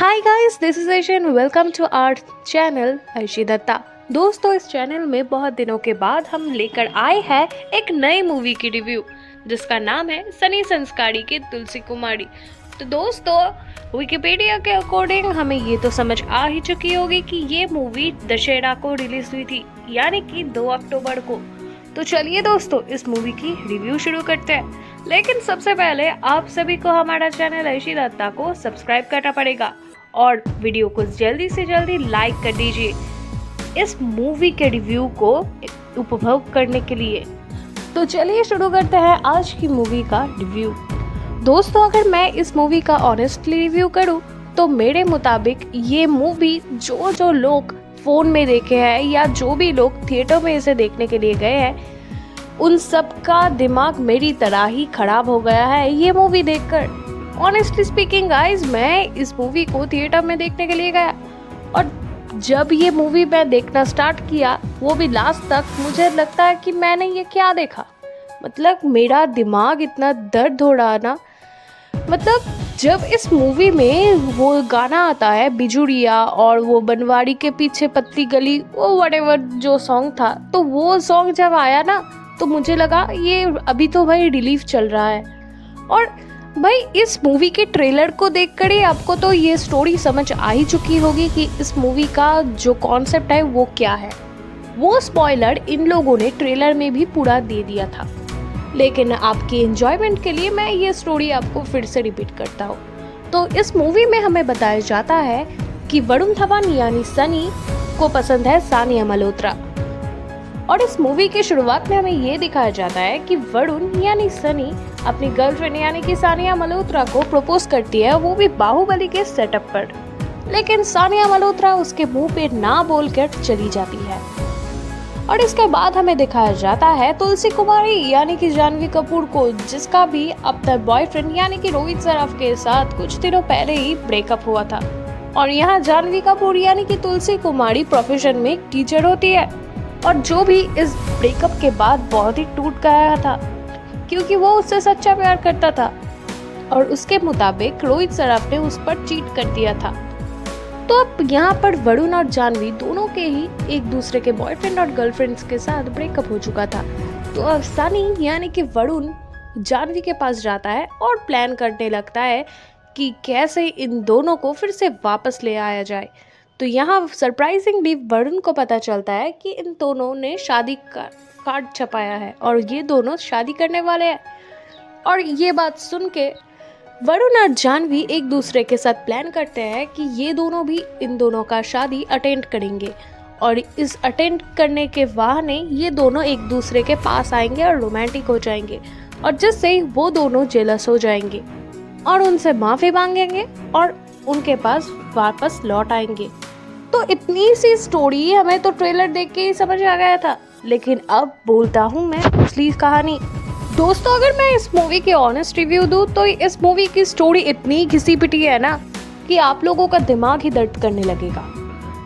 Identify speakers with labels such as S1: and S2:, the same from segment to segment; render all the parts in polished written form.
S1: Hi guys, this is Aishan. Welcome to our channel Aishi Datta. दोस्तों, इस channel में बहुत दिनों के बाद हम लेकर आए हैं एक नई मूवी की रिव्यू जिसका नाम है सनी संस्कारी की तुलसी कुमारी। तो दोस्तों, विकिपीडिया के अकॉर्डिंग हमें ये तो समझ आ ही चुकी होगी कि ये मूवी दशहरा को रिलीज हुई थी, यानी कि 2 अक्टूबर को। तो चलिए दोस्तों, इस मूवी की रिव्यू शुरू करते हैं। लेकिन सबसे पहले आप सभी को हमारा चैनल ऐशी दत्ता को सब्सक्राइब करना पड़ेगा और वीडियो को जल्दी से जल्दी लाइक कर दीजिए इस मूवी के रिव्यू को उपभोग करने के लिए। तो चलिए शुरू करते हैं आज की मूवी का रिव्यू। दोस्तों, अगर मैं इस मूवी का ऑनेस्टली रिव्यू करूं तो मेरे मुताबिक ये मूवी जो लोग फोन में देखे हैं या जो भी लोग थिएटर में इसे देखने के लिए गए हैं, उन सब का दिमाग मेरी तरह ही खराब हो गया है ये मूवी देखकर। ऑनेस्टली स्पीकिंग गाइज, मैं इस मूवी को थिएटर में देखने के लिए गया और जब ये मूवी मैं देखना स्टार्ट किया, वो भी लास्ट तक, मुझे लगता है कि मैंने ये क्या देखा। मतलब मेरा दिमाग इतना दर्द हो रहा ना। मतलब जब इस मूवी में वो गाना आता है बिजुरिया और वो बनवाड़ी के पीछे पत्ती गली, वो व्हाटएवर जो सॉन्ग था, तो वो सॉन्ग जब आया ना तो मुझे लगा ये अभी तो भाई रिलीफ चल रहा है। और भाई इस मूवी के ट्रेलर को देखकर ही आपको तो ये स्टोरी समझ आ ही चुकी होगी कि इस मूवी का जो कॉन्सेप्ट है वो क्या है। वो स्पॉइलर इन लोगों ने ट्रेलर में भी पूरा दे दिया था, लेकिन आपके एंजॉयमेंट के लिए मैं ये स्टोरी आपको फिर से रिपीट करता हूँ। तो इस मूवी में हमें बताया जाता है कि वरुण धवन यानी सनी को पसंद है सानिया मल्होत्रा। और इस मूवी की शुरुआत में हमें ये दिखाया जाता है कि वरुण यानी सनी अपनी गर्लफ्रेंड यानी कि सानिया मल्होत्रा को प्रपोज करती है, वो भी बाहुबली के सेटअप पर। लेकिन सानिया मल्होत्रा उसके मुंह पे ना बोलकर चली जाती है। और इसके बाद हमें दिखाया जाता है तुलसी कुमारी यानी कि जानवी कपूर को, जिसका भी अपना बॉयफ्रेंड यानी कि रोहित सराफ के साथ कुछ दिनों पहले ही ब्रेकअप हुआ था। और यहाँ जानवी कपूर यानी कि तुलसी कुमारी प्रोफेशन में एक टीचर होती है और जो भी इस ब्रेकअप के बाद बहुत ही टूट गया था, क्योंकि वो उससे सच्चा प्यार करता था और उसके मुताबिक रोहित सराफ ने उस पर चीट कर दिया था। तो अब यहाँ पर वरुण और जानवी दोनों के ही एक दूसरे के बॉयफ्रेंड और गर्लफ्रेंड्स के साथ ब्रेकअप हो चुका था। तो अब सनी यानी कि वरुण जानवी के पास जाता है और प्लान करने लगता है कि कैसे इन दोनों को फिर से वापस ले आया जाए। तो यहाँ सरप्राइजिंगली वरुण को पता चलता है कि इन दोनों ने शादी का कार्ड छपाया है और ये दोनों शादी करने वाले हैं। और ये बात सुन के वरुण और जानवी एक दूसरे के साथ प्लान करते हैं कि ये दोनों भी इन दोनों का शादी अटेंड करेंगे और इस अटेंड करने के बहाने ये दोनों एक दूसरे के पास आएंगे और रोमांटिक हो जाएंगे, और जिससे वो दोनों जेलस हो जाएंगे और उनसे माफ़ी मांगेंगे और उनके पास वापस लौट आएंगे। तो इतनी सी स्टोरी हमें तो ट्रेलर देख के ही समझ आ गया था, लेकिन अब बोलता हूँ मैं असली कहानी। दोस्तों, अगर मैं इस मूवी की ऑनेस्ट रिव्यू दूँ तो इस मूवी की स्टोरी इतनी घिसी पिटी है ना कि आप लोगों का दिमाग ही दर्द करने लगेगा।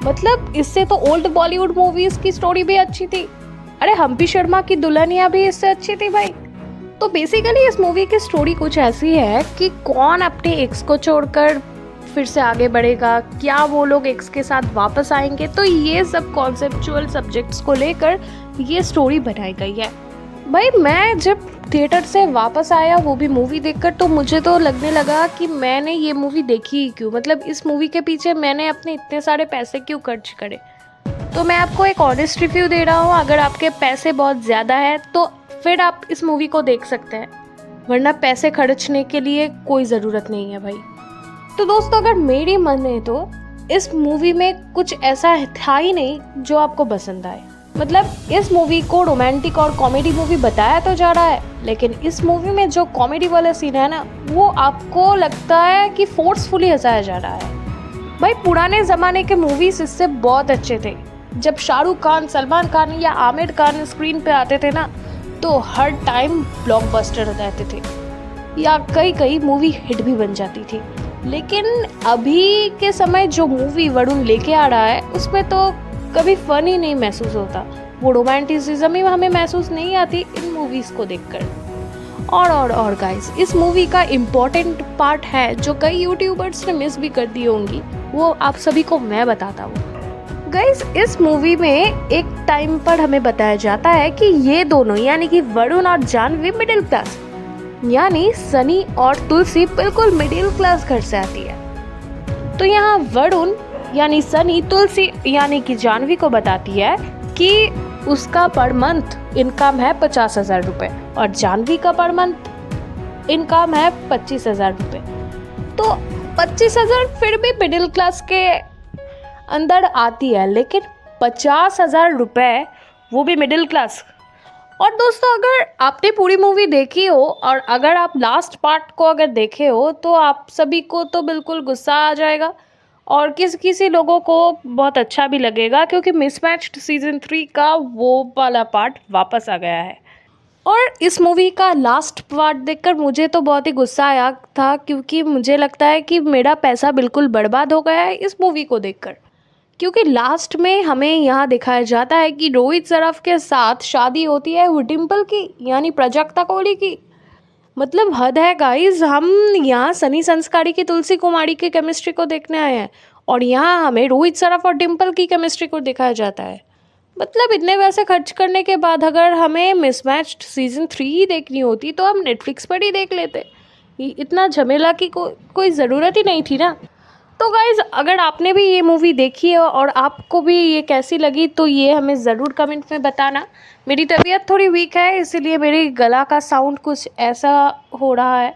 S1: मतलब इससे तो ओल्ड बॉलीवुड मूवीज की स्टोरी भी अच्छी थी। अरे हम्पी शर्मा की दुल्हनिया भी इससे अच्छी थी भाई। तो बेसिकली इस मूवी की स्टोरी कुछ ऐसी है कि कौन अपने एक्स को छोड़कर फिर से आगे बढ़ेगा, क्या वो लोग एक्स के साथ वापस आएंगे। तो ये सब कॉन्सेप्चुअल सब्जेक्ट्स को लेकर ये स्टोरी बनाई गई है। भाई मैं जब थिएटर से वापस आया वो भी मूवी देखकर, तो मुझे तो लगने लगा कि मैंने ये मूवी देखी ही क्यों। मतलब इस मूवी के पीछे मैंने अपने इतने सारे पैसे क्यों खर्च करे। तो मैं आपको एक ऑनेस्ट रिव्यू दे रहा हूँ। अगर आपके पैसे बहुत ज़्यादा है तो फिर आप इस मूवी को देख सकते हैं, वरना पैसे खर्चने के लिए कोई ज़रूरत नहीं है भाई। तो दोस्तों, अगर मेरी माने तो इस मूवी में कुछ ऐसा था ही नहीं जो आपको पसंद आए। मतलब इस मूवी को रोमांटिक और कॉमेडी मूवी बताया तो जा रहा है, लेकिन इस मूवी में जो कॉमेडी वाला सीन है ना, वो आपको लगता है कि फोर्सफुली हंसाया जा रहा है। भाई पुराने ज़माने के मूवीज इससे बहुत अच्छे थे। जब शाहरुख खान, सलमान खान या आमिर खान स्क्रीन पे आते थे ना, तो हर टाइम ब्लॉकबस्टर रहते थे या कई मूवी हिट भी बन जाती थी। लेकिन अभी के समय जो मूवी वरुण लेके आ रहा है उसमें तो कभी फन ही नहीं महसूस होता। वो रोमांटिसिज्म ही हमें महसूस नहीं आती इन मूवीज़ को देखकर। और गाइस, इस मूवी का इम्पोर्टेंट पार्ट है जो कई यूट्यूबर्स ने मिस भी कर दी होंगी, वो आप सभी को मैं बताता हूँ। गाइस, इस मूवी में एक टाइम पर हमें बताया जाता है कि ये दोनों यानी कि वरुण और जानवी मिडिल क्लास, यानी सनी और तुलसी बिल्कुल मिडिल क्लास घर से आती है। तो यहाँ वरुण यानी सनी तुलसी यानी कि जानवी को बताती है कि उसका पर मंथ इनकम है 50,000 रुपये और जानवी का पर मंथ इनकम है 25,000 रुपये। तो 25,000 फिर भी मिडिल क्लास के अंदर आती है, लेकिन 50,000 रुपये वो भी मिडिल क्लास। और दोस्तों, अगर आपने पूरी मूवी देखी हो और अगर आप लास्ट पार्ट को अगर देखे हो तो आप सभी को तो बिल्कुल गुस्सा आ जाएगा और किसी लोगों को बहुत अच्छा भी लगेगा, क्योंकि मिसमैच्ड सीज़न 3 का वो वाला पार्ट वापस आ गया है। और इस मूवी का लास्ट पार्ट देखकर मुझे तो बहुत ही गुस्सा आया था, क्योंकि मुझे लगता है कि मेरा पैसा बिल्कुल बर्बाद हो गया है इस मूवी को देखकर। क्योंकि लास्ट में हमें यहाँ दिखाया जाता है कि रोहित सराफ के साथ शादी होती है वो डिम्पल की यानी प्राजक्ता कोहली की। मतलब हद है गाइस, हम यहाँ सनी संस्कारी की तुलसी कुमारी की केमिस्ट्री को देखने आए हैं और यहाँ हमें रोहित सराफ और डिम्पल की केमिस्ट्री को दिखाया जाता है। मतलब इतने पैसे खर्च करने के बाद अगर हमें मिसमैच्ड सीज़न 3 ही देखनी होती तो हम नेटफ्लिक्स पर ही देख लेते। इतना झमेला की कोई ज़रूरत ही नहीं थी ना। तो गाइज़, अगर आपने भी ये मूवी देखी है और आपको भी ये कैसी लगी तो ये हमें ज़रूर कमेंट में बताना। मेरी तबीयत थोड़ी वीक है, इसीलिए मेरे गला का साउंड कुछ ऐसा हो रहा है।